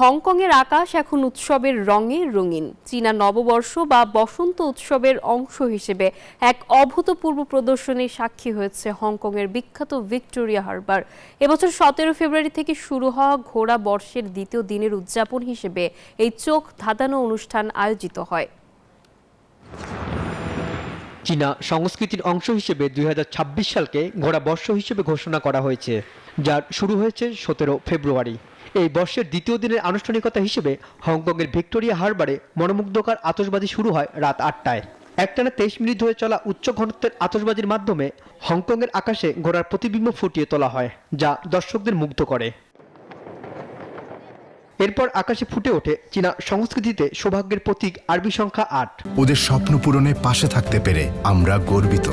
হংকংয়ের আকাশ এখন উৎসবের রঙে রঙিন। চীনা নববর্ষ বা বসন্ত উৎসবের অংশ হিসেবে এক অভূতপূর্ব প্রদর্শনীর সাক্ষী হয়েছে হংকংয়ের বিখ্যাত ভিক্টোরিয়া হারবার। এবছর 17 ফেব্রুয়ারি থেকে শুরু হওয়া ঘোড়া বর্ষের দ্বিতীয় দিনের উদযাপন হিসেবে এই চোখ ধাঁধানো অনুষ্ঠান আয়োজিত হয়। চীনা সংস্কৃতির অংশ হিসেবে 2026 সালকে ঘোড়া বর্ষ হিসেবে ঘোষণা করা হয়েছে, যার শুরু হয়েছে 17 ফেব্রুয়ারি। এই বর্ষের দ্বিতীয় দিনের আনুষ্ঠানিকতা হিসেবে হংকংয়ের ভিক্টোরিয়া হারবারে মনোমুগ্ধকর আতশবাজি শুরু হয় রাত 8টায়। একটানা 23 মিনিট ধরে চলা উচ্চ ঘনত্বের আতশবাজির মাধ্যমে হংকংয়ের আকাশে ঘোড়ার প্রতিবিম্ব ফুটিয়ে তোলা হয়, যা দর্শকদের মুগ্ধ করে। এরপর আকাশে ফুটে ওঠে চীনা সংস্কৃতিতে সৌভাগ্যের প্রতীক আরবি সংখ্যা 8। ওদের স্বপ্ন পূরণে পাশে থাকতে পেরে আমরা গর্বিত।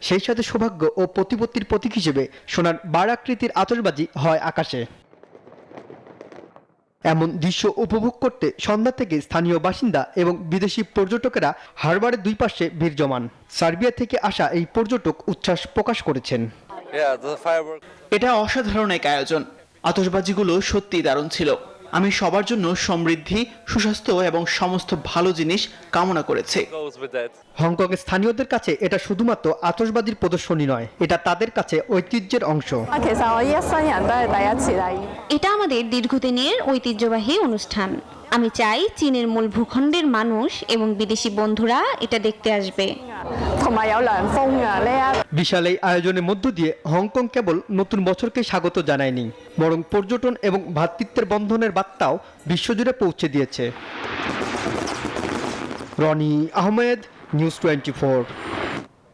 সেই সাথে সৌভাগ্য ও প্রতিপত্তির প্রতীক হিসেবে সোনার বার আকৃতির আতশবাজি হয় আকাশে। এমন দৃশ্য উপভোগ করতে সন্ধ্যা থেকে স্থানীয় বাসিন্দা এবং বিদেশি পর্যটকেরা হারবারের দুই পাশে ভিড় জমান। সার্বিয়া থেকে আসা এই পর্যটক উচ্ছ্বাস প্রকাশ করেছেন। এটা অসাধারণ এক আয়োজন। আতশবাজিগুলো সত্যিই দারুণ ছিল। আমি সবার জন্য সমৃদ্ধি, সুস্বাস্থ্য এবং সমস্ত ভালো জিনিস কামনা করেছি। হংকংয়ের স্থানীয়দের কাছে এটা শুধুমাত্র আতশবাজির প্রদর্শনী নয়, এটা তাদের কাছে ঐতিহ্যের অংশ। এটা আমাদের দীর্ঘদিনের ঐতিহ্যবাহী অনুষ্ঠান। আমি চাই চীনের মূল ভূখণ্ডের মানুষ এবং বিদেশি বন্ধুরা এটা দেখতে আসবে। বিশাল এই আয়োজনের মধ্য দিয়ে হংকং কেবল নতুন বছরকে স্বাগত জানায়নি, বরং পর্যটন এবং ভ্রাতৃত্বের বন্ধনের বার্তাও বিশ্বজুড়ে পৌঁছে দিয়েছে। রনি আহমেদ, নিউজ 24।